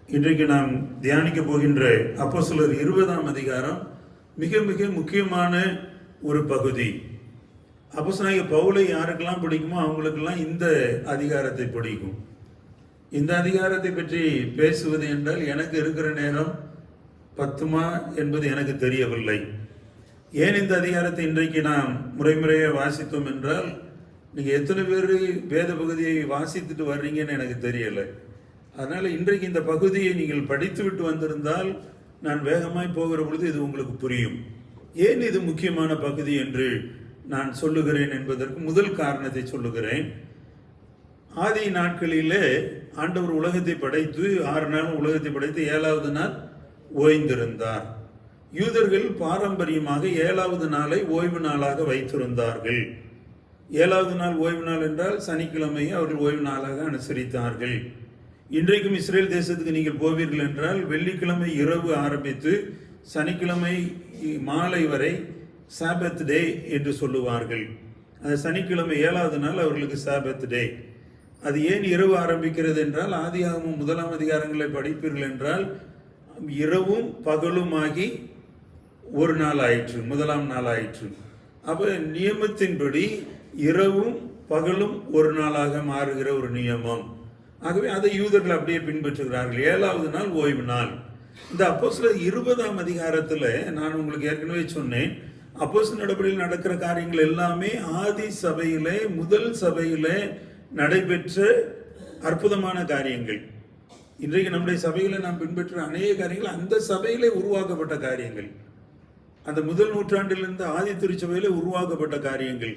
இன்றைக்கு நாம் தியானிக்க போகின்ற அப்போஸ்தலர் 20ஆம் அதிகாரம் மிக மிக முக்கியமான ஒரு பகுதி. அப்போஸ்தலனாகிய பவுலை யாருக்கெல்லாம் பிடிக்குமோ அவங்களுக்கெல்லாம் இந்த அதிகாரத்தை பிடிக்கும். இந்த அதிகாரத்தை பற்றி பேசுவது என்றால் எனக்கு இருக்கிற நேரம் பத்துமா என்பது எனக்கு தெரியவில்லை. ஏன் இந்த அதிகாரத்தை இன்றைக்கு நாம் முறையாக வாசித்தோம் என்றால், நீங்கள் எத்தனை பேர் வேத பகுதியை வாசித்துட்டு வர்றீங்கன்னு எனக்கு தெரியலை. அதனால் இன்றைக்கு இந்த பகுதியை நீங்கள் படித்து விட்டு வந்திருந்தால் நான் வேகமாய் போகிற பொழுது இது உங்களுக்கு புரியும். ஏன் இது முக்கியமான பகுதி என்று நான் சொல்லுகிறேன் என்பதற்கு முதல் காரணத்தை சொல்லுகிறேன். ஆதி நாட்களிலே ஆண்டவர் உலகத்தை படைத்து 6 நாள் உலகத்தை படைத்து 7வது நாள் ஓய்ந்திருந்தார். யூதர்கள் பாரம்பரியமாக 7வது நாளை ஓய்வு நாளாக வைத்திருந்தார்கள். 7வது நாள் ஓய்வு நாள் என்றால் சனிக்கிழமையை அவர்கள் ஓய்வு நாளாக அனுசரித்தார்கள். இன்றைக்கும் இஸ்ரேல் தேசத்துக்கு நீங்கள் போவீர்கள் என்றால் வெள்ளிக்கிழமை இரவு ஆரம்பித்து சனிக்கிழமை மாலை வரை சாபத் டே என்று சொல்லுவார்கள். அந்த சனிக்கிழமை 7வது நாள் அவர்களுக்கு சாபத் டே. அது ஏன் இரவு ஆரம்பிக்கிறது என்றால், ஆதியாகமம் 1ஆம் அதிகாரங்களை படிப்பீர்கள் என்றால் இரவும் பகலுமாகி ஒரு நாள் ஆயிற்று, 1ஆம் நாள் ஆயிற்று. அப்போ நியமத்தின்படி இரவும் பகலும் ஒரு நாளாக மாறுகிற ஒரு நியமம். ஆகவே அதை யூதர்கள் அப்படியே பின்பற்றுகிறார்கள். 7வது நாள் ஓய்வு நாள். இந்த அப்போஸ்தலர் 20ஆம் அதிகாரத்தில் நான் உங்களுக்கு ஏற்கனவே சொன்னேன், அப்போஸ்தலர் நடபடியில் நடக்கிற காரியங்கள் எல்லாமே ஆதி சபையிலே, முதல் சபையிலே நடைபெற்ற அற்புதமான காரியங்கள். இன்றைக்கு நம்முடைய சபையில நாம் பின்பற்ற அநேக காரியங்கள் அந்த சபையிலே உருவாக்கப்பட்ட காரியங்கள், அந்த முதல் நூற்றாண்டிலிருந்து ஆதி திருச்சபையிலே உருவாக்கப்பட்ட காரியங்கள்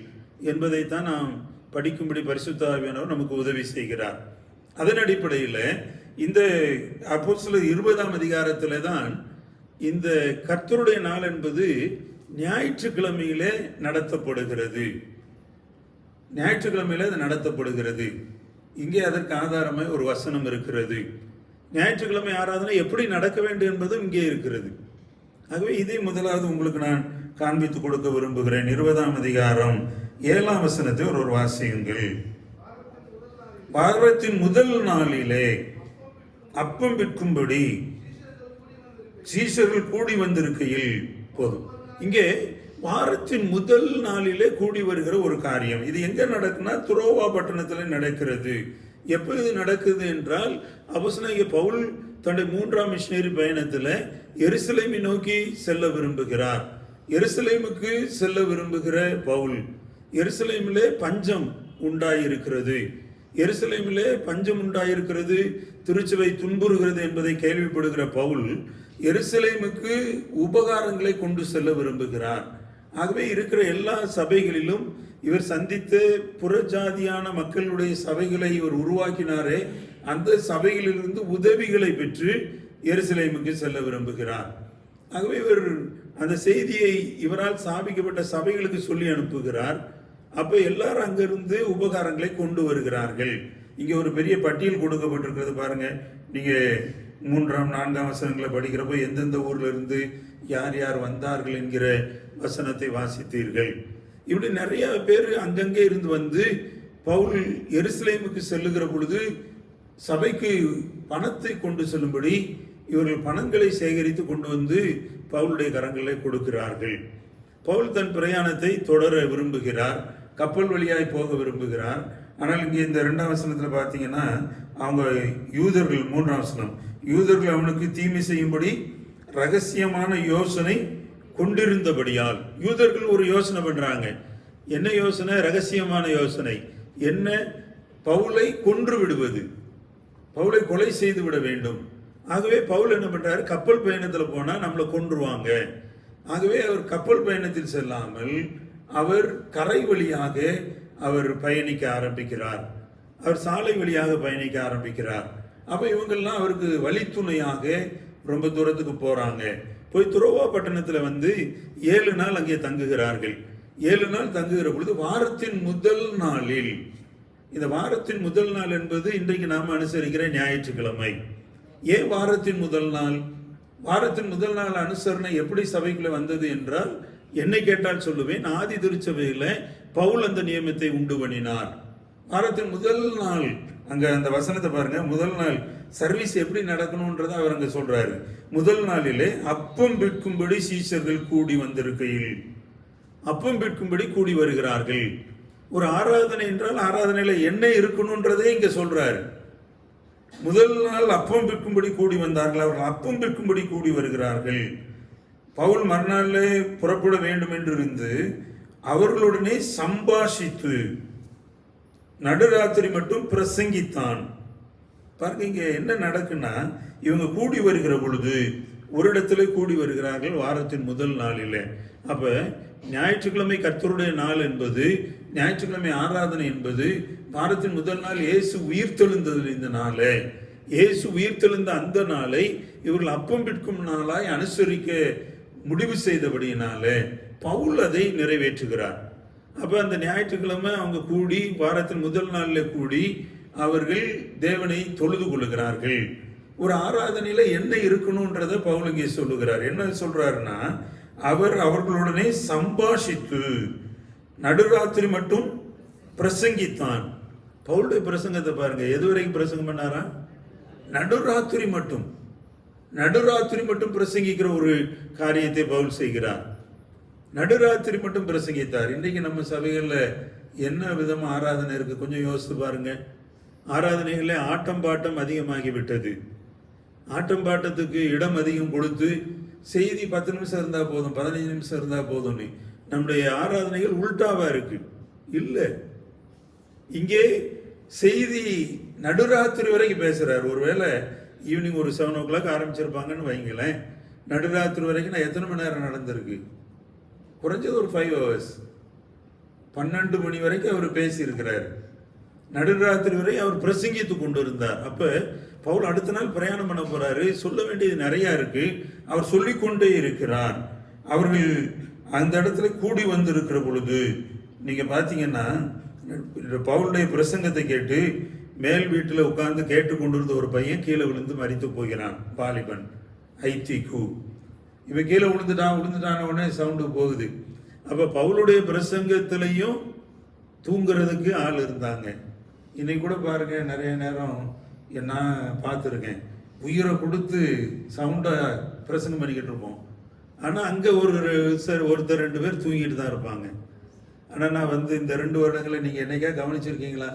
என்பதைத்தான் நாம் படிக்கும்படி பரிசுத்த ஆவியானவர் நமக்கு உதவி செய்கிறார். அதன் அடிப்படையில் இந்த அப்போஸ்தலர் 20ஆம் அதிகாரத்தில் தான் இந்த கர்த்தருடைய நாள் என்பது ஞாயிற்றுக்கிழமையிலே நடத்தப்படுகிறது. ஞாயிற்றுக்கிழமையில அது நடத்தப்படுகிறது. இங்கே அதற்கு ஆதாரமாக ஒரு வசனம் இருக்கிறது. ஞாயிற்றுக்கிழமை ஆராதனை எப்படி நடக்க வேண்டும் என்பதும் இங்கே இருக்கிறது. ஆகவே இதை முதலாவது உங்களுக்கு நான் காண்பித்து கொடுக்க விரும்புகிறேன். 20ஆம் அதிகாரம் 7ஆம் வசனத்தை ஒரு வாசியுங்கள். வாரத்தின் முதல் நாளிலே அப்பம் விற்கும்படி சீஷர்கள் கூடி வந்திருக்கையில் போதும். இங்கே வாரத்தின் முதல் நாளிலே கூடி வருகிற ஒரு காரியம். இது எங்க நடக்குன்னா துரோவா பட்டணத்தில் நடக்கிறது. எப்போ இது நடக்குது என்றால், அப்போஸ்தலனாகிய பவுல் தன்னுடைய 3ஆம் மிஷனரி பயணத்தில் எருசலேமை நோக்கி செல்ல விரும்புகிறார். எருசலேமுக்கு செல்ல விரும்புகிற பவுல், எருசலேமிலே பஞ்சம் உண்டாயிருக்கிறது, எருசலேமிலே பஞ்சம் உண்டாயிருக்கிறது, திருச்சபை துன்புறுகிறது என்பதை கேள்விப்படுகிற பவுல் எருசலேமுக்கு உபகாரங்களை கொண்டு செல்ல விரும்புகிறார். ஆகவே இருக்கிற எல்லா சபைகளிலும் இவர் சந்தித்த புறஜாதியான மக்களுடைய சபைகளை இவர் உருவாக்கினாரே, அந்த சபைகளிலிருந்து உதவிகளை பெற்று எருசலேமுக்கு செல்ல விரும்புகிறார். ஆகவே இவர் அந்த செய்தியை இவரால் ஸ்தாபிக்கப்பட்ட சபைகளுக்கு சொல்லி அனுப்புகிறார். அப்போ எல்லாரும் அங்கிருந்து உபகாரங்களை கொண்டு வருகிறார்கள். இங்கே ஒரு பெரிய பட்டியல் கொடுக்கப்பட்டிருக்கிறது பாருங்க. நீங்கள் 3ஆம் 4ஆம் வசனங்களை படிக்கிறப்போ எந்தெந்த ஊர்ல இருந்து யார் யார் வந்தார்கள் என்கிற வசனத்தை வாசித்தீர்கள். இப்படி நிறைய பேர் அங்கங்கே இருந்து வந்து பவுல் எருசலேமுக்கு செல்லுகிற பொழுது சபைக்கு பணத்தை கொண்டு செல்லும்படி இவர்கள் பணங்களை சேகரித்து கொண்டு வந்து பவுலுடைய கரங்களை கொடுக்கிறார்கள். பவுல் தன் பிரயாணத்தை தொடர விரும்புகிறார், கப்பல் வழியாய் போக விரும்புகிறார். ஆனால் இங்கே இந்த 2ஆம் வசனத்தில் பார்த்தீங்கன்னா, அவங்க யூதர்கள், 3ஆம் வசனம், யூதர்கள் அவனுக்கு தீமை செய்யும்படி ரகசியமான யோசனை கொண்டிருந்தபடியால். யூதர்கள் ஒரு யோசனை பண்றாங்க. என்ன யோசனை? ரகசியமான யோசனை. என்ன? பவுலை கொன்று விடுவது, பவுலை கொலை செய்து விட வேண்டும். ஆகவே பவுல் என்ன பண்றாரு? கப்பல் பயணத்தில் போனா நம்மளை கொன்றுவாங்க. ஆகவே அவர் கப்பல் பயணத்தில் செல்லாமல் அவர் கரை வழியாக அவர் பயணிக்க ஆரம்பிக்கிறார். அவர் சாலை வழியாக பயணிக்க ஆரம்பிக்கிறார். அப்ப இவங்கெல்லாம் அவருக்கு வழித்துணையாக ரொம்ப தூரத்துக்கு போறாங்க. போய் துரோவா பட்டணத்துல வந்து 7 நாள் அங்கே தங்குகிறார்கள். 7 நாள் தங்குகிற பொழுது வாரத்தின் முதல் நாளில், இந்த வாரத்தின் முதல் நாள் என்பது இன்றைக்கு நாம் அனுசரிக்கிற ஞாயிற்றுக்கிழமை. ஏன் வாரத்தின் முதல் நாள்? வாரத்தின் முதல் நாள் அனுசரணை எப்படி சபைக்குள்ள வந்தது என்றால், என்னை கேட்டால் சொல்லுவேன், ஆதி திருச்சபையில பவுல் அந்த நியமத்தை உண்டு பண்ணினார். வாரத்தின் முதல் நாள் அங்க அந்த வசனத்தை பாருங்க. முதல் நாள் சர்வீஸ் எப்படி நடக்கணும்ன்றத அவர் அங்க சொல்றாரு. முதல் நாளிலே அப்பம் விற்கும்படி சீஷர்கள் கூடி வந்திருக்கையில், அப்பம் விற்கும்படி கூடி வருகிறார்கள். ஒரு ஆராதனை என்றால் ஆராதனையில என்ன இருக்கணும்ன்றதே இங்க சொல்றாரு. முதல் நாள் அப்பம் விற்கும்படி கூடி வந்தார்கள், அவர்கள் அப்பம் விற்கும்படி கூடி வருகிறார்கள். பவுல் மறுநாளிலே புறப்பட வேண்டும் என்று இருந்து அவர்களுடனே சம்பாஷித்து நடுராத்திரி மட்டும் பிரசங்கித்தான். பாருங்க, இங்க என்ன நடக்குன்னா, இவங்க கூடி வருகிற பொழுது ஒரு இடத்துல கூடி வருகிறார்கள் வாரத்தின் முதல் நாளில். அப்ப ஞாயிற்றுக்கிழமை கர்த்தருடைய நாள் என்பது, ஞாயிற்றுக்கிழமை ஆராதனை என்பது வாரத்தின் முதல் நாள் இயேசு உயிர்த்தெழுந்தது. இந்த நாளை, இயேசு உயிர்த்தெழுந்த அந்த நாளை இவர்கள் அப்பம் விற்கும் நாளாய் அனுசரிக்க முடிவு செய்தபடியினால பவுல் அதை நிறைவேற்றுகிறார். அப்ப அந்த ஞாயிற்றுக்கிழமை அவங்க கூடி, வாரத்தின் முதல் நாளில் கூடி அவர்கள் தேவனை தொழுது கொள்ளுகிறார்கள். ஒரு ஆராதனையில என்ன இருக்கணும்ன்றத பவுல் இங்கே சொல்லுகிறார். என்ன சொல்றாருன்னா, அவர் அவர்களுடனே சம்பாஷித்து நடுராத்திரி மட்டும் பிரசங்கித்தான். பவுலுடைய பிரசங்கத்தை பாருங்க, எதுவரைக்கும் பிரசங்கம் பண்ணாரா? நடுராத்திரி மட்டும், நடுராத்திரி மட்டும் பிரசங்கிக்கிற ஒரு காரியத்தை பவுல் செய்கிறார். நடுராத்திரி மட்டும் பிரசங்கித்தார். இன்றைக்கு நம்ம சபைகளில் என்ன விதமாக ஆராதனை இருக்கு கொஞ்சம் யோசித்து பாருங்க. ஆராதனைகளில் ஆட்டம் பாட்டம் அதிகமாகி விட்டது. ஆட்டம் பாட்டத்துக்கு இடம் அதிகம் கொடுத்து செய்தி 10 நிமிஷம் இருந்தால் போதும், 15 நிமிஷம் இருந்தால் போதும்னு நம்முடைய ஆராதனைகள் உள்டாவா இருக்கு. இல்லை, இங்கே செய்தி நடுராத்திரி வரைக்கும் பேசுறாரு. ஒருவேளை ஈவினிங் ஒரு 7 o'clock ஆரம்பிச்சிருப்பாங்கன்னு வைங்களேன், நடுராத்திரி வரைக்கும் நான் எத்தனை மணி நேரம் நடந்திருக்கு? குறைஞ்சது ஒரு 5 hours, 12 மணி வரைக்கும் அவர் பேசியிருக்கிறார். நடுராத்திரி வரை அவர் பிரசங்கித்து கொண்டு இருந்தார். அப்ப பவுல் அடுத்த நாள் பிரயாணம் பண்ண போறாரு. சொல்ல வேண்டியது நிறைய இருக்கு. அவர் சொல்லிக்கொண்டே இருக்கிறார். அவர்கள் அந்த இடத்துல கூடி வந்திருக்கிற பொழுது நீங்க பாத்தீங்கன்னா, பவுலுடைய பிரசங்கத்தை கேட்டு மேல் வீட்டில் உட்கார்ந்து கேட்டுக்கொண்டிருந்த ஒரு பையன் கீழே விழுந்து மரித்து போகிறான். வாலிபன் ஐத்திகு, இவன் கீழே விழுந்துட்டான உடனே சவுண்டு போகுது. அப்ப பவுலுடைய பிரசங்கத்திலையும் தூங்குறதுக்கு ஆள் இருந்தாங்க. இன்னைக்கு கூட பாருங்க, நிறைய நேரம் நான் பார்த்துருக்கேன், உயிரை கொடுத்து சவுண்டை பிரசங்கம் பண்ணிக்கிட்டு இருப்போம். ஆனால் அங்கே ஒருத்தர் 2 பேர் தூங்கிட்டு தான் இருப்பாங்க. ஆனால் நான் இந்த 2 வருடங்களை நீங்கள் என்னைக்கா கவனிச்சிருக்கீங்களா?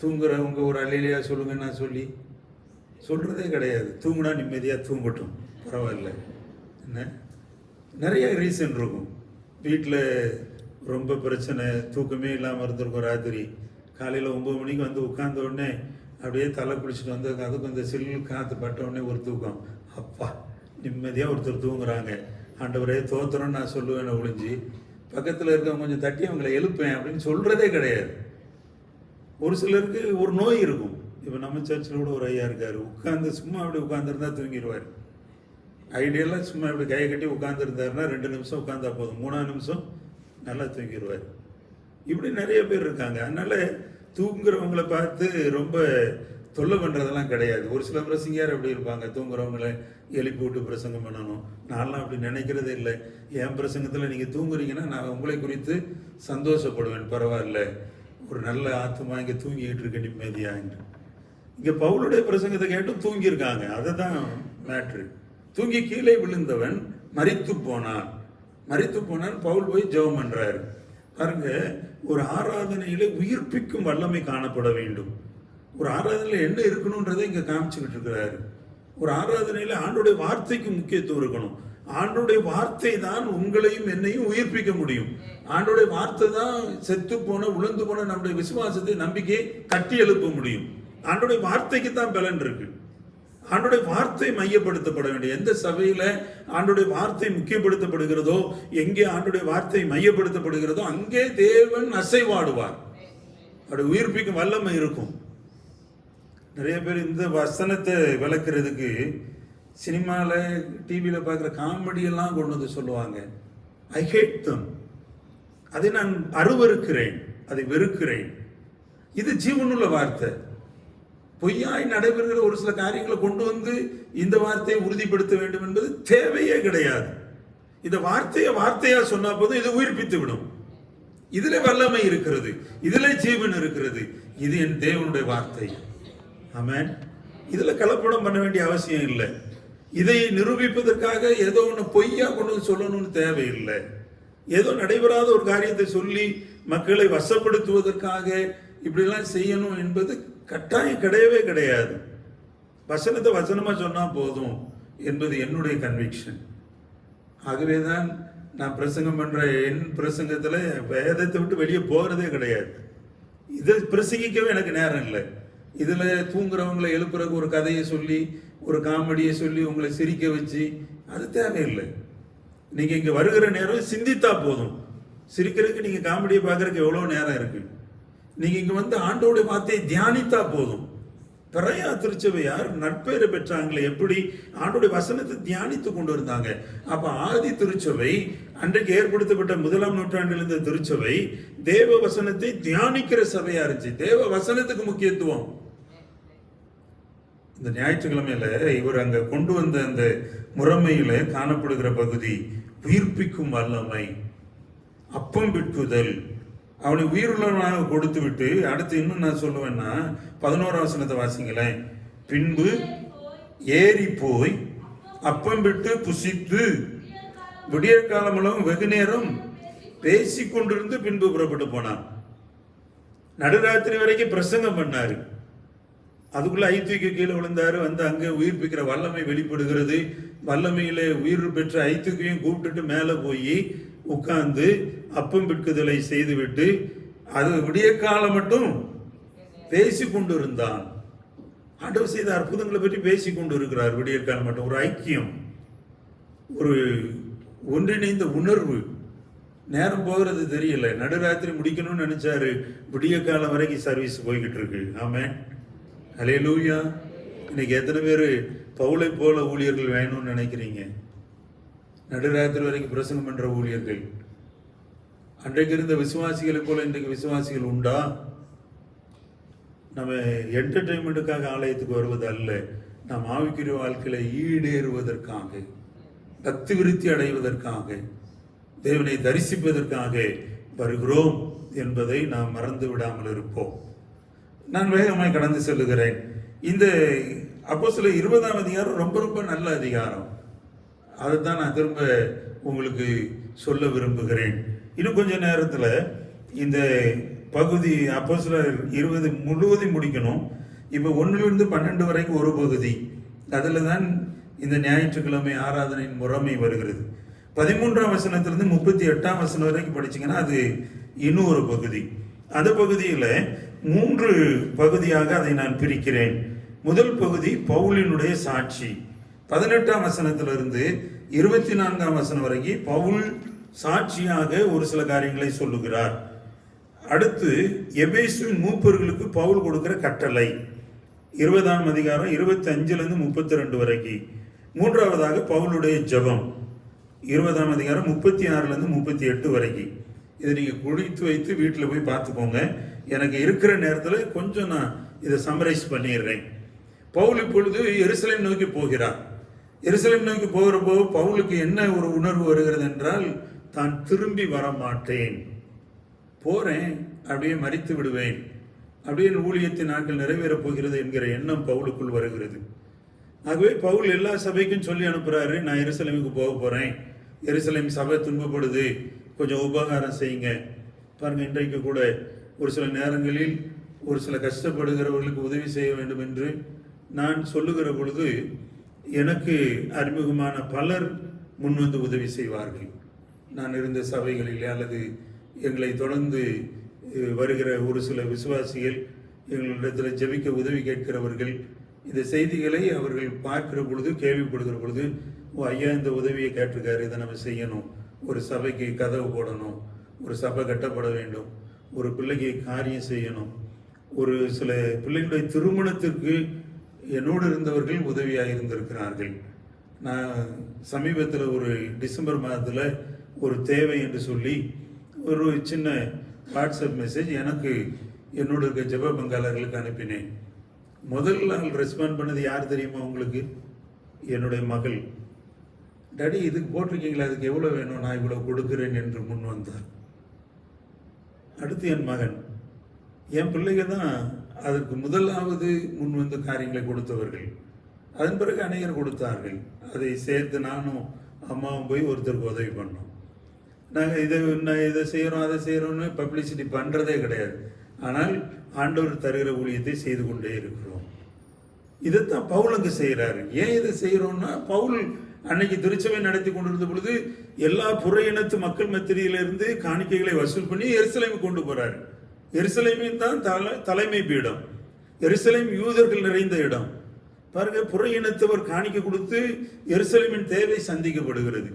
தூங்குறவங்க ஒரு அல்லையிலையா சொல்லுங்க நான் சொல்கிறதே கிடையாது. தூங்குனா நிம்மதியாக தூங்கட்டும், பரவாயில்ல. என்ன நிறைய ரீசன் இருக்கும். வீட்டில் ரொம்ப பிரச்சனை, தூக்கமே இல்லாமல் இருந்திருக்கும். ராத்திரி காலையில் 9 மணிக்கு உட்கார்ந்த உடனே அப்படியே தலை குளிச்சுட்டு அதுக்கு இந்த சில்லு காற்று பட்ட உடனே ஒரு தூக்கம். அப்பா, நிம்மதியாக ஒருத்தர் தூங்குறாங்க, ஆண்டவரே தோத்துறோன்னு நான் சொல்லுவேன் ஒழிஞ்சு, பக்கத்தில் இருக்கவங்க கொஞ்சம் தட்டி அவங்களை எழுப்பேன் அப்படின்னு சொல்கிறதே கிடையாது. ஒரு சிலருக்கு ஒரு நோய் இருக்கும். இப்போ நம்ம சர்ச்சில் கூட ஒரு ஐயா இருக்கார், சும்மா அப்படி உட்காந்துருந்தா தூங்கிடுவார். ஐடியெல்லாம் சும்மா இப்படி கையை கட்டி உட்காந்துருந்தாருன்னா 2 நிமிஷம் உட்காந்தா போதும், 3ஆவது நிமிஷம் நல்லா தூங்கிடுவார். இப்படி நிறைய பேர் இருக்காங்க. அதனால தூங்குறவங்களை பார்த்து ரொம்ப தொல்லை பண்ணுறதெல்லாம் கிடையாது. ஒரு சில பிரசங்கியார் அப்படி இருப்பாங்க, தூங்குறவங்களை எழுப்பி விட்டு பிரசங்கம் பண்ணணும். நான்லாம் அப்படி நினைக்கிறதே இல்லை. என் பிரசங்கத்தில் நீங்கள் தூங்குறீங்கன்னா நான் உங்களை குறித்து சந்தோஷப்படுவேன், பரவாயில்ல, ஒரு நல்ல ஆத்மா இங்கே தூங்கிக்கிட்டு இருக்க நிம்மதியா என்று. இங்கே பவுலுடைய பிரசங்கத்தை கேட்டு தூங்கியிருக்காங்க. அதுதான் மேட்ரு. தூங்கி கீழே விழுந்தவன் மரித்து போனான். பவுல் போய் ஜெபம் பண்றாரு. பாருங்க, ஒரு ஆராதனையில உயிர்ப்பிக்கும் வல்லமை காணப்பட வேண்டும். ஒரு ஆராதனையில என்ன இருக்கணும்ன்றதை இங்க காமிச்சுக்கிட்டு இருக்கிறாரு. ஒரு ஆராதனையில ஆண்டுடைய வார்த்தைக்கு முக்கியத்துவம் இருக்கணும். ஆண்டுடைய வார்த்தை தான் உங்களையும் என்னையும் உயிர்ப்பிக்க முடியும். ஆண்டுடைய வார்த்தை தான் செத்து போன உளுந்து போன நம்முடைய விசுவாசத்தை, நம்பிக்கையை கட்டி எழுப்ப முடியும். ஆண்டுடைய வார்த்தைக்கு தான் பலன் இருக்கு. ஆண்டுடைய வார்த்தை மையப்படுத்தப்பட வேண்டிய எந்த சபையில ஆண்டுடைய வார்த்தை முக்கியப்படுத்தப்படுகிறதோ, எங்கே ஆண்டுடைய வார்த்தை மையப்படுத்தப்படுகிறதோ அங்கே தேவன் அசைவாடுவார். அப்படி உயிர்ப்பிக்கும் வல்லமை இருக்கும். நிறைய பேர் இந்த வசனத்தை விளக்குறதுக்கு சினிமாவில் டிவியில் பார்க்குற காமெடியெல்லாம் கொண்டு வந்து சொல்லுவாங்க. ஐ ஹேட் தம், அதை நான் அருவருக்கிறேன், அதை வெறுக்கிறேன். இது ஜீவனுள்ள வார்த்தை. பொய்யாய் நடைபெறுகிற ஒரு சில காரியங்களை கொண்டு வந்து இந்த வார்த்தையை உறுதிப்படுத்த வேண்டும் என்பது தேவையே கிடையாது. இந்த வார்த்தையா சொன்னா போதும், இது உயிர்ப்பித்து விடும். இதுல வல்லமை இருக்கிறது, இதுல ஜீவன் இருக்கிறது. இது என் தேவனுடைய வார்த்தை. ஆமென். இதுல கலப்படம் பண்ண வேண்டிய அவசியம் இல்லை. இதை நிரூபிப்பதற்காக ஏதோ ஒன்று பொய்யா கொண்டு வந்து சொல்லணும்னு தேவையில்லை. ஏதோ நடைபெறாத ஒரு காரியத்தை சொல்லி மக்களை வசப்படுத்துவதற்காக இப்படிலாம் செய்யணும் என்பது கட்டாயம் கிடையவே கிடையாது. வசனத்தை வசனமா சொன்னா போதும் என்பது என்னுடைய கன்விக்ஷன். ஆகவேதான் நான் பிரசங்கம் பண்ற என் பிரசங்கத்துல வேதத்தை விட்டு வெளியே போகிறதே கிடையாது. இதை பிரசங்கிக்கவே எனக்கு நேரம் இல்லை. இதுல தூங்குறவங்களை எழுப்புறதுக்கு ஒரு கதையை சொல்லி ஒரு காமெடியை சொல்லி உங்களை சிரிக்க வச்சு அது தேவையில்லை. நீங்க இங்க வருகிற நேரம் சிந்தித்தா போதும். சிரிக்கிறதுக்கு நீங்க காமெடியை பார்க்கறதுக்கு எவ்வளவு நேரம் இருக்கு. நீங்க இங்க வந்து ஆண்டோடைய வார்த்தையை தியானித்தா போதும். பெரையா திருச்சபையார் நட்பெயரை பெற்றாங்களே, எப்படி ஆண்டோடைய வசனத்தை தியானித்து கொண்டு இருந்தாங்க. அப்ப ஆதி திருச்சபை, அன்றைக்கு ஏற்படுத்தப்பட்ட 1ஆம் நூற்றாண்டில் இருந்த திருச்சபை தேவ வசனத்தை தியானிக்கிற சபையா இருந்துச்சு. தேவ வசனத்துக்கு முக்கியத்துவம். இந்த ஞாயிற்றுக்கிழமையில இவர் அங்க கொண்டு வந்த அந்த முறைமையில காணப்படுகிற பகுதி உயிர்ப்பிக்கும் வல்லமை, அப்பம் விற்குதல், அவனை உயிருள்ளவனாக கொடுத்து விட்டு அடுத்து இன்னும் நான் சொல்லுவேன்னா 11ஆம் வசனத்தை வாசிங்களேன். பின்பு ஏறி போய் அப்பம் விட்டு புசித்து விடியற் காலமும் வெகு நேரம் பேசி கொண்டிருந்து பின்பு புறப்பட்டு போனான். நடுராத்திரி வரைக்கும் பிரசங்கம் பண்ணாரு. அதுக்குள்ள ஐத்துக்கு கீழே விழுந்தாரு. வந்து அங்கே உயிர்ப்பிக்கிற வல்லமை வெளிப்படுகிறது. வல்லமையிலே உயிர் பெற்ற ஐத்துக்கையும் கூப்பிட்டுட்டு மேலே போய் உட்கார்ந்து அப்பம் பிற்குதலை செய்துவிட்டு அது விடிய காலம் மட்டும் பேசி கொண்டு இருந்தான். ஆண்டவர் செய்த அற்புதங்களை பற்றி பேசி கொண்டு இருக்கிறார். விடிய காலம் மட்டும் ஒரு ஐக்கியம், ஒரு ஒன்றிணைந்த உணர்வு. நேரம் போகிறது தெரியல. நடுராத்திரி முடிக்கணும்னு நினைச்சாரு, விடிய காலம் வரைக்கும் சர்வீஸ் போய்கிட்டு இருக்கு. ஆமென், ஹல்லேலூயா. இன்னைக்கு எத்தனை பேர் பவுலை போல ஊழியர்கள் வேணும்னு நினைக்கிறீங்க? நடுராத்திரி வரைக்கும் பிரசங்கம் பண்ற ஊழியர்கள். அன்றைக்கு இருந்த விசுவாசிகளை போல இன்றைக்கு விசுவாசிகள் உண்டா? நம்ம என்டர்டைன்மெண்ட்டுக்காக ஆலயத்துக்கு வருவது அல்ல. நாம் ஆவிக்குரிய வாழ்க்கையில ஈடேறுவதற்காக, பக்தி விருத்தி அடைவதற்காக, தேவனை தரிசிப்பதற்காக வருகிறோம் என்பதை நாம் மறந்து விடாமல் இருப்போம். நான் வேகமாய் கடந்து செல்லுகிறேன். இந்த அப்போஸ்தலர் 20ஆம் அதிகாரம் ரொம்ப ரொம்ப நல்ல அதிகாரம். அதைத்தான் நான் திரும்ப உங்களுக்கு சொல்ல விரும்புகிறேன். இன்னும் கொஞ்ச நேரத்தில் இந்த பகுதி அப்போஸ்தலர் 20 முழுவதும் முடிக்கணும். இப்போ 1லிருந்து 12 வரைக்கும் ஒரு பகுதி. அதில் தான் இந்த ஞாயிற்றுக்கிழமை ஆராதனையின் முறைமை வருகிறது. 13ஆம் வசனத்திலிருந்து 38ஆம் வசனம் வரைக்கும் படிச்சிங்கன்னா அது இன்னும் ஒரு பகுதி. அந்த பகுதியில் 3 பகுதியாக அதை நான் பிரிக்கிறேன். முதல் பகுதி பவுலினுடைய சாட்சி. 18ஆம் வசனத்திலிருந்து 24ஆம் வசனம் வரைக்கும் பவுல் சாட்சியாக ஒரு சில காரியங்களை சொல்லுகிறார். அடுத்து எபேசுவின் மூப்பர்களுக்கு பவுல் கொடுக்கிற கட்டளை, 20ஆம் அதிகாரம் 25லிருந்து 32 வரைக்கும். மூன்றாவதாக பவுலுடைய ஜெபம், 20ஆம் அதிகாரம் 36லிருந்து 38 வரைக்கும். இதை நீங்கள் குடித்து வைத்து வீட்டில் போய் பார்த்துக்கோங்க. எனக்கு இருக்கிற நேரத்தில் கொஞ்சம் நான் இதை சம்மரைஸ் பண்ணிடுறேன். பவுல் இப்பொழுது எருசலேம் நோக்கி போகிறார். எருசலேம் நோக்கி போகிறப்போ பவுலுக்கு என்ன ஒரு உணர்வு வருகிறது என்றால், தான் திரும்பி வர மாட்டேன், போறேன், அப்படியே மரித்து விடுவேன், அப்படியே ஊழியத்தின் நாட்கள் நிறைவேறப் போகிறது என்கிற எண்ணம் பவுலுக்குள் வருகிறது. ஆகவே பவுல் எல்லா சபைக்கும் சொல்லி அனுப்புறாரு, நான் எருசலேமுக்கு போக போறேன், எருசலேம் சபை துன்பப்படுது, கொஞ்சம் உபகாரம் செய்யுங்க. பாருங்க, இன்றைக்கு கூட ஒரு சில நேரங்களில் ஒரு சில கஷ்டப்படுகிறவர்களுக்கு உதவி செய்ய வேண்டும் என்று நான் சொல்லுகிற பொழுது எனக்கு அறிமுகமான பலர் முன்வந்து உதவி செய்வார்கள். நான் இருந்த சபைகளிலே அல்லது எங்களை தொடர்ந்து வருகிற ஒரு சில விசுவாசிகள், எங்களிடத்தில் ஜெபிக்க உதவி கேட்கிறவர்கள், இந்த செய்திகளை அவர்கள் பார்க்கிற பொழுது, கேள்விப்படுகிற பொழுது, ஓ ஐயா இந்த உதவியை கேட்டிருக்காரு, இதை நம்ம செய்யணும், ஒரு சபைக்கு கதவு போடணும், ஒரு சபை கட்டப்பட வேண்டும், ஒரு பிள்ளைக்கு காரியம் செய்யணும், ஒரு சில பிள்ளைகளுடைய திருமணத்திற்கு என்னோடு இருந்தவர்கள் உதவியாக இருந்திருக்கிறார்கள். நான் சமீபத்தில் ஒரு டிசம்பர் மாதத்தில் ஒரு தேவை என்று சொல்லி ஒரு சின்ன வாட்ஸ்அப் மெசேஜ் எனக்கு என்னோட இருக்க ஜெப பங்காளர்களுக்கு அனுப்பினேன். முதல் நாள் ரெஸ்பாண்ட் பண்ணது யார் தெரியுமா உங்களுக்கு? என்னுடைய மகள். டாடி இதுக்கு போட்டிருக்கீங்களா, அதுக்கு எவ்வளோ வேணும், நான் இவ்வளோ கொடுக்குறேன் என்று முன் வந்தார். அடுத்து என் மகன். என் பிள்ளைங்க தான் அதற்கு முதலாவது முன் வந்து காரியங்களை கொடுத்தவர்கள். அதன் பிறகு அநேகர் கொடுத்தார்கள். அதை சேர்த்து நானும் அம்மாவும் போய் ஒருத்தருக்கு உதவி பண்ணோம். நாங்கள் இதை செய்கிறோம் அதை செய்கிறோன்னு பப்ளிசிட்டி பண்ணுறதே கிடையாது. ஆனால் ஆண்டவர் தருகிற ஊழியத்தை செய்து கொண்டே இருக்கிறோம். இதைத்தான் பவுல் அங்கு செய்கிறாரு. ஏன் இதை செய்கிறோம்னா, பவுல் அன்னைக்கு திருச்சபை நடத்தி கொண்டிருந்த பொழுது எல்லா புற இனத்து மக்கள் மத்தியிலிருந்து காணிக்கைகளை வசூல் பண்ணி எருசலேமை கொண்டு போறாரு. எருசலேமின் தான் தலைமை பீடம். எருசலேம் யூதர்கள் நிறைந்த இடம். பாருங்க, புற இனத்தவர் காணிக்கை கொடுத்து எருசலேமின் தேவை சந்திக்கப்படுகிறது.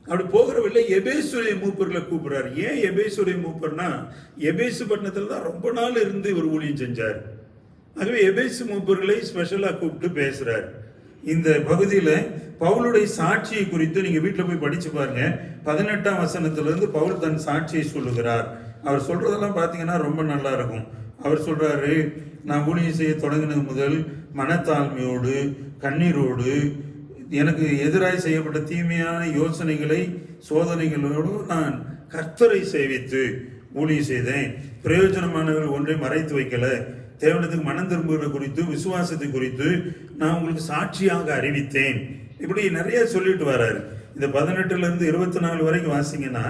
அப்படி போகிற வழியில எபேசுடைய மூப்பர்களை கூப்பிடுறாரு. ஏன் எபேசுடைய மூப்பர்னா, எபேசு பட்டணத்துல தான் ரொம்ப நாள் இருந்து இவர் ஊழியம் செஞ்சார். ஆகவே எபேசு மூப்பர்களை ஸ்பெஷலா கூப்பிட்டு பேசுறாரு. இந்த பகுதியில பவுலுடைய சாட்சியை குறித்து நீங்க வீட்டில் போய் படிச்சு பாருங்க. 18ஆம் வசனத்திலிருந்து பவுல் தன் சாட்சியை சொல்லுகிறார். அவர் சொல்றதெல்லாம் பார்த்தீங்கன்னா ரொம்ப நல்லா இருக்கும். அவர் சொல்றாரு, நான் ஊழியம் செய்ய தொடங்கினது முதல் மனத்தாழ்மையோடு கண்ணீரோடு எனக்கு எதிராக செய்யப்பட்ட தீமையான யோசனைகளை சோதனைகளோடு நான் கர்த்தரை சேவித்து ஊழியம் செய்தேன். பிரயோஜனமானவர்கள் ஒன்றை மறைத்து வைக்கல. தேவனத்துக்கு மனம் திரும்புகிற குறித்து விசுவாசத்தை குறித்து நான் உங்களுக்கு சாட்சியாக அறிவித்தேன். இப்படி நிறைய சொல்லிட்டு வர்றாரு. இந்த 18 இருந்து 24 வரைக்கும் வாசிங்கன்னா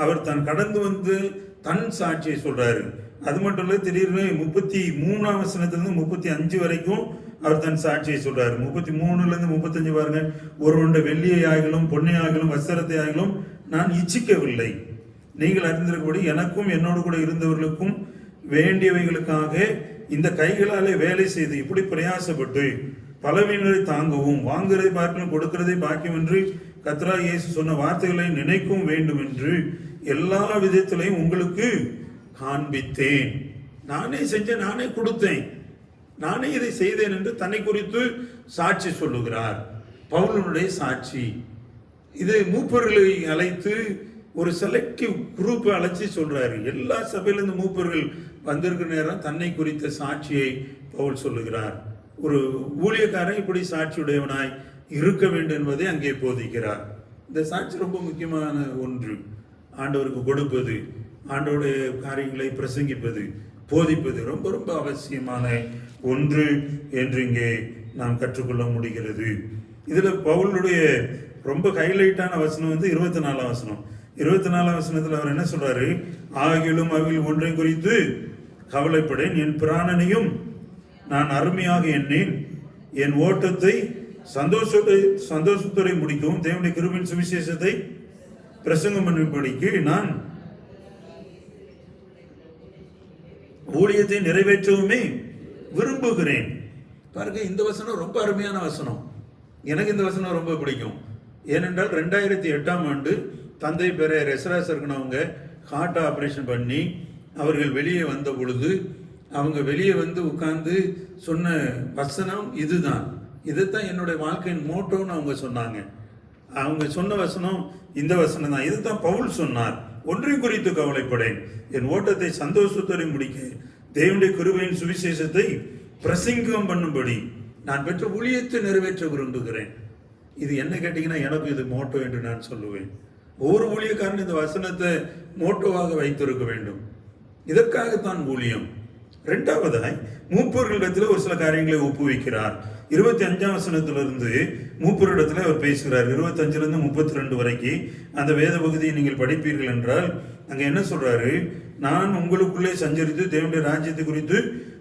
அவர் தான் கடந்து வந்து தன் சாட்சியை சொல்றாரு. அது மட்டும் இல்ல, திடீர்னு 33ஆம் வசனத்திலிருந்து 35 வரைக்கும் அவர் தன் சாட்சியை சொல்றாரு. 33ல இருந்து 35 பாருங்க. ஒருவனுடைய வெள்ளியை ஆகிலும் பொன்னை ஆகிலும் வஸ்திரத்தை ஆகிலும் நான் இச்சிக்கவில்லை. நீங்கள் அறிந்திருக்கபடி எனக்கும் என்னோடு கூட இருந்தவர்களுக்கும் வேண்டியவைகளுக்காக இந்த கைகளாலே வேலை செய்து இப்படி பிரயாசப்பட்டு பலவீனரை தாங்கவும் வாங்குறதை பார்க்கலும் கொடுக்கிறதை பாக்கியம் என்று கர்த்தராகிய இயேசு சொன்ன வார்த்தைகளை நினைக்கவும் வேண்டும் என்று எல்லா விதத்திலையும் உங்களுக்கு காண்பித்தேன். நானே செஞ்சேன், நானே கொடுத்தேன், நானே இதை செய்தேன் என்று தன்னை குறித்து சாட்சி சொல்லுகிறார். பவுலுடைய சாட்சி இது. மூப்பர்களை அழைத்து ஒரு செலக்டிவ் குரூப்பை அழைச்சி சொல்றாரு. எல்லா சபையிலிருந்து மூப்பர்கள் வந்திருக்கிற நேரம் தன்னை குறித்த சாட்சியை பவுல் சொல்லுகிறார். ஒரு ஊழியக்காரன் இப்படி சாட்சியுடையவனாய் இருக்க வேண்டும் என்பதை அங்கே போதிக்கிறார். இந்த சாட்சி ரொம்ப முக்கியமான ஒன்று. ஆண்டவருக்கு கொடுப்பது, ஆண்டவருடைய காரியங்களை பிரசங்கிப்பது, போதிப்பது ரொம்ப ரொம்ப அவசியமான ஒன்று என்று இங்கே நாம் கற்றுக்கொள்ள முடிகிறது. இதுல பவுலுடைய ரொம்ப ஹைலைட்டான வசனம் வந்து 24ஆம் வசனம். 24ஆம் வசனத்தில் அவர் என்ன சொல்றாரு? ஆகிலும் அவைகள் ஒன்றை குறித்து கவலைப்படேன், என் பிராணனையும் நான் அருமையாக எண்ணேன், என் ஓட்டத்தை சந்தோஷத்தோடு முடிக்கவும் தேவனுடைய கிருபையின் சுவிசேஷத்தை பிரசங்கம் பண்ணும்படிக்கு நான் ஊழியத்தை நிறைவேற்றவுமே விரும்புகிறேன். பாருங்க, இந்த வசனம் ரொம்ப அருமையான வசனம். எனக்கு இந்த வசனம் ரொம்ப பிடிக்கும். ஏனென்றால் 2008ஆம் ஆண்டு தந்தை பேர ரெசராஸ் இருக்கணவங்க ஹார்ட் ஆபரேஷன் பண்ணி அவர்கள் வெளியே வந்த பொழுது அவங்க வெளியே வந்து உட்கார்ந்து சொன்ன வசனம் இதுதான். இதுதான் என்னுடைய வாழ்க்கையின் மோட்டோன்னு அவங்க சொன்னாங்க. அவங்க சொன்ன வசனம் இந்த வசனம் தான். இதுதான் பவுல் சொன்னார். ஒன்றை குறித்து கவலைப்படேன், என் ஓட்டத்தை சந்தோஷத்தோடு முடிக்க தேவனுடைய கிருபையின் சுவிசேஷத்தை பிரசங்கம் பண்ணும்படி நான் பெற்ற ஊழியத்தை நிறைவேற்ற விரும்புகிறேன். இது என்ன கேட்டீங்கன்னா, எனக்கு இது மோட்டோ என்று நான் சொல்லுவேன். ஒவ்வொரு ஊழியக்காரன் இந்த வசனத்தை மோட்டோவாக வைத்திருக்க வேண்டும். இதற்காகத்தான் ஊழியம். இரண்டாவதாய் மூப்பர்களிடத்தில் ஒரு சில காரியங்களை ஒப்புவிக்கிறார். 25ஆம் வசனத்திலிருந்து மூப்பரிடத்தில் அவர் பேசுகிறார். 25லிருந்து 32 வரைக்கும் அந்த வேத பகுதியை நீங்கள் படிப்பீர்கள் என்றால் அங்க என்ன சொல்றாரு? நான் உங்களுக்குள்ளே சஞ்சரித்து தேவனுடைய ராஜ்யத்தை குறித்து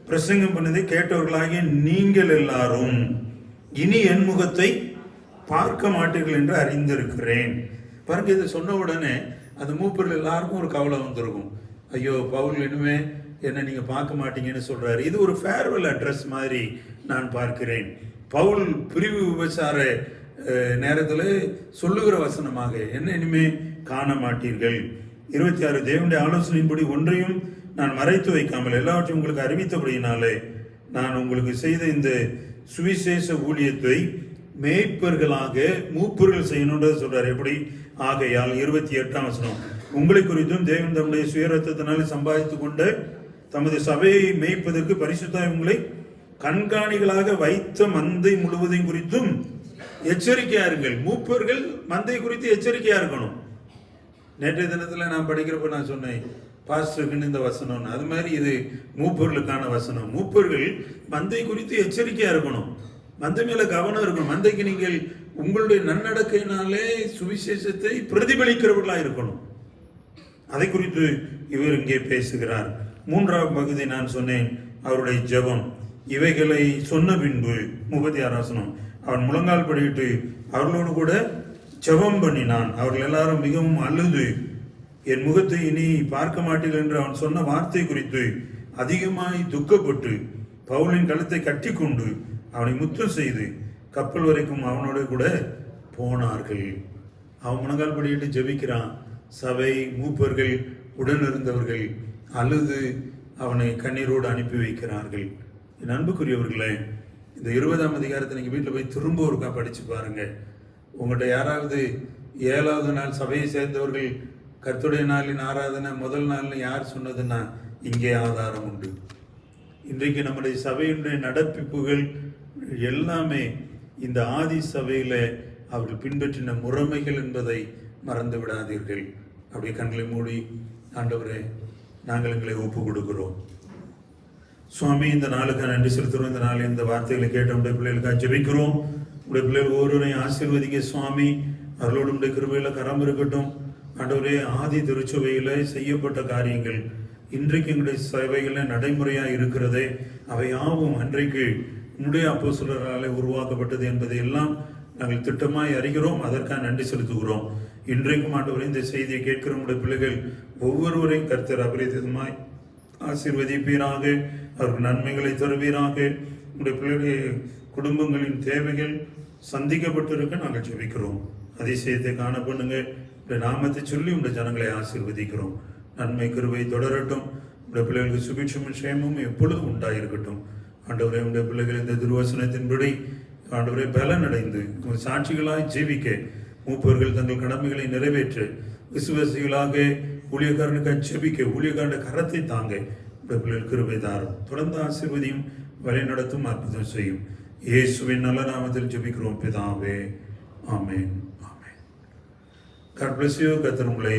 பிரசங்கம் பண்ணதை கேட்டவர்களாகிய நீங்கள் எல்லாரும் இனி என் முகத்தை பார்க்க மாட்டீர்கள் என்று அறிந்திருக்கிறேன். பாருங்க, இதை சொன்ன உடனே அந்த மூப்பர்கள் எல்லாருக்கும் ஒரு கவலை வந்திருக்கும். ஐயோ, பவுல் இனிமே என்ன நீங்க பார்க்க மாட்டீங்கன்னு சொல்றாரு. இது ஒரு ஃபேர்வெல் அட்ரஸ் மாதிரி நான் பார்க்கிறேன். பவுல் பிரிவு விபச்சார நேரத்தில் சொல்லுகிற வசனமாக என்ன இனிமே காண மாட்டீர்கள். 26 தேவனுடைய ஆலோசனையின்படி ஒன்றையும் நான் மறைத்து வைக்காமல் எல்லாவற்றையும் உங்களுக்கு அறிவித்தபடியினாலே நான் உங்களுக்கு செய்த இந்த சுவிசேஷ ஊழியத்தை மேய்ப்பர்களாக மூப்பர்கள் செய்யணும்ன்றத சொல்றாரு. எப்படி? ஆகையால் 28ஆம் வசனம், உங்களை குறித்தும் தேவன் தம்முடைய சுயரத்தத்தினாலே சம்பாதித்துக் கொண்ட தமது சபையை மேய்ப்பதற்கு பரிசுத்தாய் உங்களை கண்காணிகளாக வைத்த மந்தை முழுவதையும் குறித்தும் எச்சரிக்கையா இருங்கள். மூப்பர்கள் மந்தை குறித்து எச்சரிக்கையா இருக்கணும். நேற்றைய தினத்துல நான் படிக்கிறப்ப நான் சொன்னேன், பாஸ்டருக்குன்னு இந்த வசனம், அது மாதிரி இது மூப்பர்களுக்கான வசனம். மூப்பர்கள் மந்தை குறித்து எச்சரிக்கையா இருக்கணும், மந்தை மேல கவனம் இருக்கணும். மந்தைக்கு நீங்கள் உங்களுடைய நன்னடக்கையினாலே சுவிசேஷத்தை பிரதிபலிக்கிறவர்களா இருக்கணும். அதை குறித்து இவர் இங்கே பேசுகிறார். மூன்றாவது பகுதி நான் சொன்னேன், அவருடைய ஜெபம். இவைகளை சொன்ன பின்பு 36 வசனம், அவன் முழங்கால் படியிட்டு அவர்களோடு கூட ஜெபம் பண்ணினான். அவர்கள் எல்லாரும் மிகவும் அழுது, என் முகத்தை இனி பார்க்க மாட்டீர்கள் என்று அவன் சொன்ன வார்த்தை குறித்து அதிகமாய் துக்கப்பட்டு பவுலின் கழுத்தை கட்டி கொண்டு அவனை முத்தம் செய்து கப்பல் வரைக்கும் அவனோட கூட போனார்கள். அவன் முழங்கால் படியிட்டு ஜெபிக்கிறான். சபை மூப்பர்கள் உடன் இருந்தவர்கள் அழுது அவனை கண்ணீரோடு அனுப்பி வைக்கிறார்கள். என் அன்புக்குரியவர்களே, இந்த 20ஆம் அதிகாரத்தை நீங்கள் வீட்டில் போய் திரும்ப ஒருக்கா படித்து பாருங்க. உங்கள்கிட்ட யாராவது 7வது நாள் சபையை சேர்ந்தவர்கள் கர்த்தருடைய நாளின் ஆராதனை முதல் நாள்னு யார் சொன்னதுன்னா இங்கே ஆதாரம் உண்டு. இன்றைக்கு நம்முடைய சபையினுடைய நடப்பிப்புகள் எல்லாமே இந்த ஆதி சபையில் அவர்கள் பின்பற்றின முறைமைகள் என்பதை மறந்து விடாதீர்கள். அப்படியே கண்களை மூடி, ஆண்டவரே நாங்கள் எங்களை ஒப்பு கொடுக்கிறோம் சுவாமி, இந்த நாளுக்காக நன்றி செலுத்துகிறோம். இந்த நாள் இந்த வார்த்தைகளை கேட்ட உடைய பிள்ளைகளுக்காக ஜெபிக்கிறோம். உடைய பிள்ளைகள் ஒவ்வொருவரையும் ஆசீர்வதிக்க சுவாமி. அவர்களோடு உடைய கிருபையில கரம் இருக்கட்டும். ஆண்டவரே, ஆதி திருச்சபையில செய்யப்பட்ட காரியங்கள் இன்றைக்கு எங்களுடைய சபைகளில் நடைமுறையாக இருக்கிறதே, அவை யாவும் அன்றைக்கு உன்னுடைய அப்போஸ்தலராலே உருவாக்கப்பட்டது என்பதை எல்லாம் நாங்கள் திட்டமாய் அறிகிறோம். அதற்காக நன்றி செலுத்துகிறோம். இன்றைக்கும் ஆண்டவரே, இந்த செய்தியை கேட்கிற உடைய பிள்ளைகள் ஒவ்வொருவரையும் கர்த்தர் அபரிதமாய் ஆசீர்வதிப்பீராக, அவருக்கு நன்மைகளை தருவீராக. உடைய பிள்ளைகளுடைய குடும்பங்களின் தேவைகள் சந்திக்கப்பட்டிருக்க நாங்கள் ஜெபிக்கிறோம். அதிசயத்தை காண பண்ணுங்க. உடைய நாமத்தை சொல்லி உடைய ஜனங்களை ஆசீர்வதிக்கிறோம். நன்மை கிருபை தொடரட்டும். உடைய பிள்ளைகளுக்கு சுபிட்சமும் சேமமும் எப்பொழுதும் உண்டாயிருக்கட்டும். ஆண்டவரே, உடைய பிள்ளைகள் இந்த திருவசனத்தின்படி ஆண்டவரே பலன் அடைந்து சாட்சிகளாய் ஜீவிக்க மூப்பர்கள் தங்கள் கடமைகளை நிறைவேற்ற விசுவாசிகளாக ஊழியக்காரனுக்காக ஜெபிக்க ஊழியக்காரனுடைய கரத்தை தாங்க உடைய பிள்ளைகள் கிருபை தாரும். தொடர்ந்து ஆசீர்வதியும் வழி நடத்தும் அற்புதம் செய்யும். இயேசுவின் நல்ல நாமத்தில் ஜெபிக்கிறோம் பிதாவே. ஆமென். ஆமென். God bless you. கர்த்தர் உங்களை